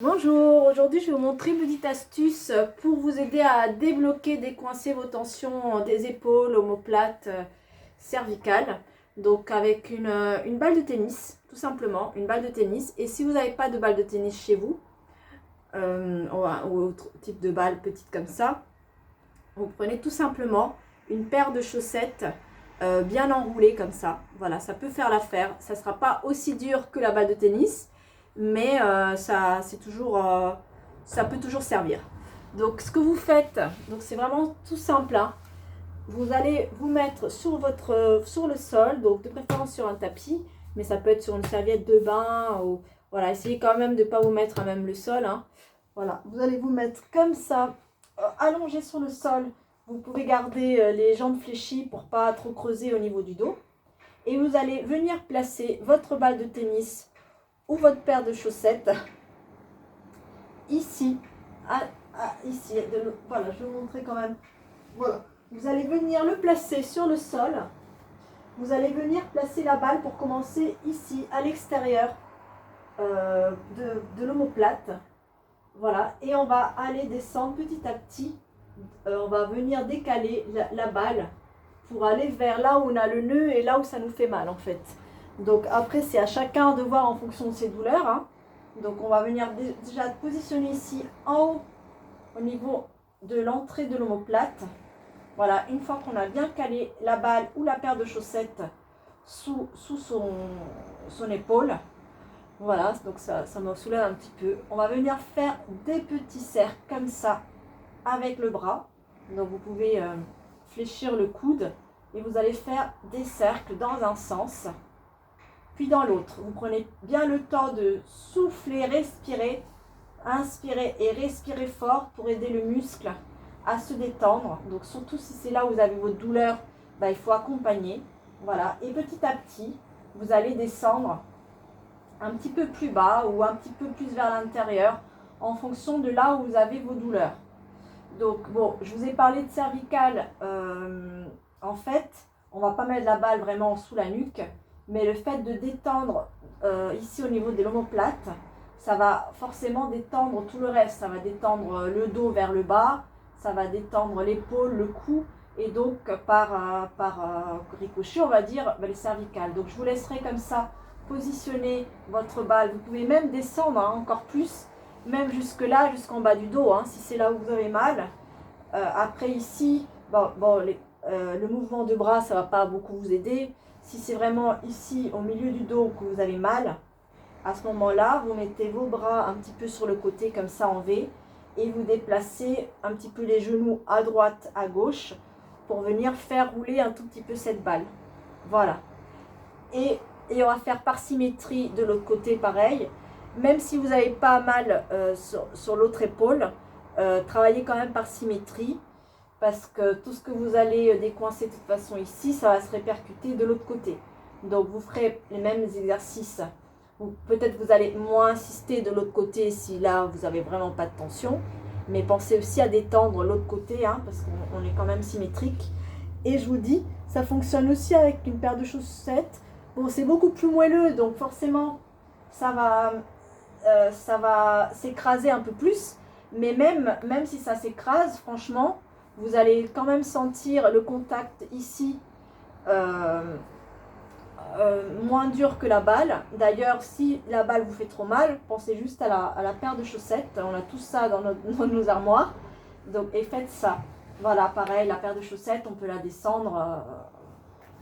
Bonjour, aujourd'hui je vais vous montrer une petite astuce pour vous aider à débloquer, décoincer vos tensions des épaules, omoplates, cervicales. Donc avec une balle de tennis, tout simplement, une balle de tennis. Et si vous n'avez pas de balle de tennis chez vous, ou autre type de balle petite comme ça, vous prenez tout simplement une paire de chaussettes bien enroulées comme ça. Voilà, ça peut faire l'affaire. Ça ne sera pas aussi dur que la balle de tennis, mais ça peut toujours servir. Donc ce que vous faites, c'est vraiment tout simple, hein. Vous allez vous mettre sur le sol, donc de préférence sur un tapis, mais ça peut être sur une serviette de bain, ou voilà, essayez quand même de ne pas vous mettre à même le sol, hein. Voilà, vous allez vous mettre comme ça, allongé sur le sol. Vous pouvez garder les jambes fléchies pour pas trop creuser au niveau du dos. Et vous allez venir placer votre balle de tennis ou votre paire de chaussettes ici, ici. Voilà, je vais vous montrer quand même. Voilà. Vous allez venir le placer sur le sol. Vous allez venir placer la balle pour commencer ici, à l'extérieur de l'omoplate. Voilà, et on va aller descendre petit à petit. On va venir décaler la balle pour aller vers là où on a le nœud et là où ça nous fait mal en fait. Donc après c'est à chacun de voir en fonction de ses douleurs, hein. Donc on va venir déjà positionner ici en haut au niveau de l'entrée de l'omoplate. Voilà, une fois qu'on a bien calé la balle ou la paire de chaussettes sous son épaule, voilà, donc ça me soulève un petit peu. On va venir faire des petits cercles comme ça avec le bras. Donc vous pouvez fléchir le coude et vous allez faire des cercles dans un sens puis dans l'autre. Vous prenez bien le temps de souffler, respirer, inspirer et respirer fort pour aider le muscle à se détendre. Donc surtout si c'est là où vous avez votre douleur, il faut accompagner. Voilà, et petit à petit vous allez descendre un petit peu plus bas ou un petit peu plus vers l'intérieur en fonction de là où vous avez vos douleurs. Donc bon, je vous ai parlé de cervicale, en fait, on va pas mettre la balle vraiment sous la nuque, mais le fait de détendre ici au niveau de l'omoplate, ça va forcément détendre tout le reste. Ça va détendre le dos vers le bas, ça va détendre l'épaule, le cou, et donc par ricochet, on va dire, les cervicales. Donc je vous laisserai comme ça positionner votre balle. Vous pouvez même descendre encore plus, même jusque là, jusqu'en bas du dos, hein, si c'est là où vous avez mal. Après ici, le mouvement de bras, ça ne va pas beaucoup vous aider. Si c'est vraiment ici, au milieu du dos, que vous avez mal, à ce moment-là, vous mettez vos bras un petit peu sur le côté, comme ça en V, et vous déplacez un petit peu les genoux à droite, à gauche, pour venir faire rouler un tout petit peu cette balle. Voilà. Et on va faire par symétrie de l'autre côté, pareil. Même si vous n'avez pas mal sur l'autre épaule, travaillez quand même par symétrie, parce que tout ce que vous allez décoincer de toute façon ici, ça va se répercuter de l'autre côté. Donc vous ferez les mêmes exercices. Peut-être vous allez moins insister de l'autre côté si là vous n'avez vraiment pas de tension, mais pensez aussi à détendre l'autre côté, hein, parce qu'on est quand même symétrique. Et je vous dis, ça fonctionne aussi avec une paire de chaussettes. Bon, c'est beaucoup plus moelleux, donc forcément ça va s'écraser un peu plus, mais même si ça s'écrase, franchement, vous allez quand même sentir le contact ici moins dur que la balle. D'ailleurs, si la balle vous fait trop mal, pensez juste à la paire de chaussettes. On a tout ça dans nos armoires. Donc, et faites ça. Voilà, pareil, la paire de chaussettes, on peut la descendre,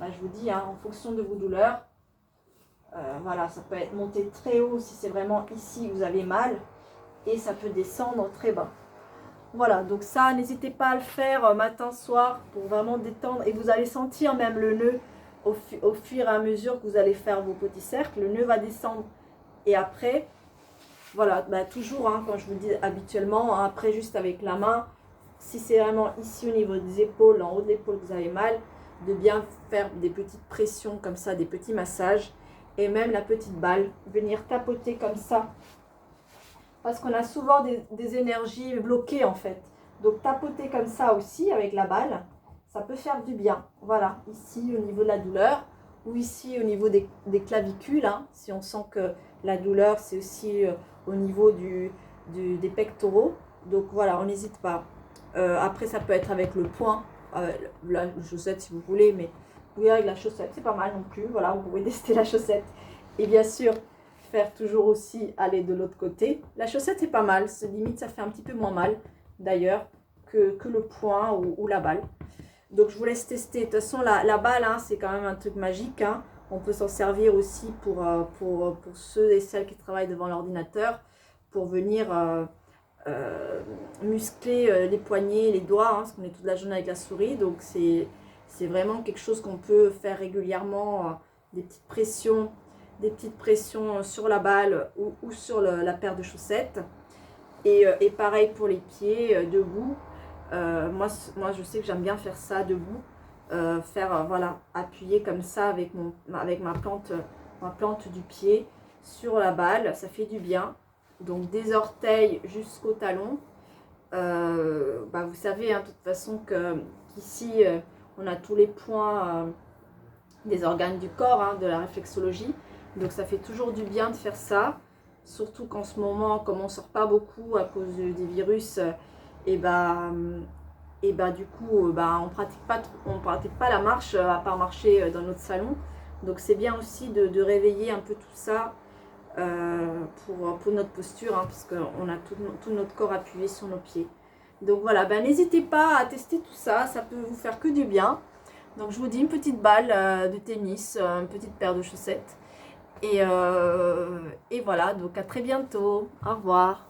je vous dis, hein, en fonction de vos douleurs. Voilà, ça peut être monté très haut si c'est vraiment ici vous avez mal. Et ça peut descendre très bas. Voilà, donc ça, n'hésitez pas à le faire matin, soir, pour vraiment détendre. Et vous allez sentir même le nœud au fur et à mesure que vous allez faire vos petits cercles. Le nœud va descendre. Et après, voilà, toujours, hein, quand je vous dis habituellement, hein, après juste avec la main, si c'est vraiment ici au niveau des épaules, en haut de l'épaule que vous avez mal, de bien faire des petites pressions comme ça, des petits massages. Et même la petite balle, venir tapoter comme ça. Parce qu'on a souvent des énergies bloquées en fait. Donc tapoter comme ça aussi avec la balle, ça peut faire du bien. Voilà, ici au niveau de la douleur ou ici au niveau des clavicules, hein, si on sent que la douleur c'est aussi au niveau des pectoraux. Donc voilà, on n'hésite pas. Après, ça peut être avec le poing, la chaussette si vous voulez, mais oui, avec la chaussette, c'est pas mal non plus. Voilà, vous pouvez tester la chaussette. Et bien sûr, faire toujours aussi aller de l'autre côté. La chaussette, c'est pas mal. Limite, ça fait un petit peu moins mal, d'ailleurs, que le poing ou la balle. Donc, je vous laisse tester. De toute façon, la balle, hein, c'est quand même un truc magique. Hein. On peut s'en servir aussi pour ceux et celles qui travaillent devant l'ordinateur, pour venir muscler les poignets, les doigts, hein, parce qu'on est toute la journée avec la souris. Donc, c'est vraiment quelque chose qu'on peut faire régulièrement, des petites pressions sur la balle ou sur la paire de chaussettes. Et pareil pour les pieds, debout. Moi, je sais que j'aime bien faire ça debout. Voilà, appuyer comme ça avec ma plante du pied sur la balle. Ça fait du bien. Donc, des orteils jusqu'au talon. Vous savez, hein, de toute façon, qu'ici, on a tous les points des organes du corps, hein, de la réflexologie. Donc ça fait toujours du bien de faire ça, surtout qu'en ce moment, comme on ne sort pas beaucoup à cause des virus, du coup, on pratique pas la marche à part marcher dans notre salon. Donc c'est bien aussi de réveiller un peu tout ça pour notre posture, hein, parce qu'on a tout notre corps appuyé sur nos pieds. Donc voilà, n'hésitez pas à tester tout ça, ça peut vous faire que du bien. Donc je vous dis une petite balle de tennis, une petite paire de chaussettes. Et voilà, donc à très bientôt. Au revoir.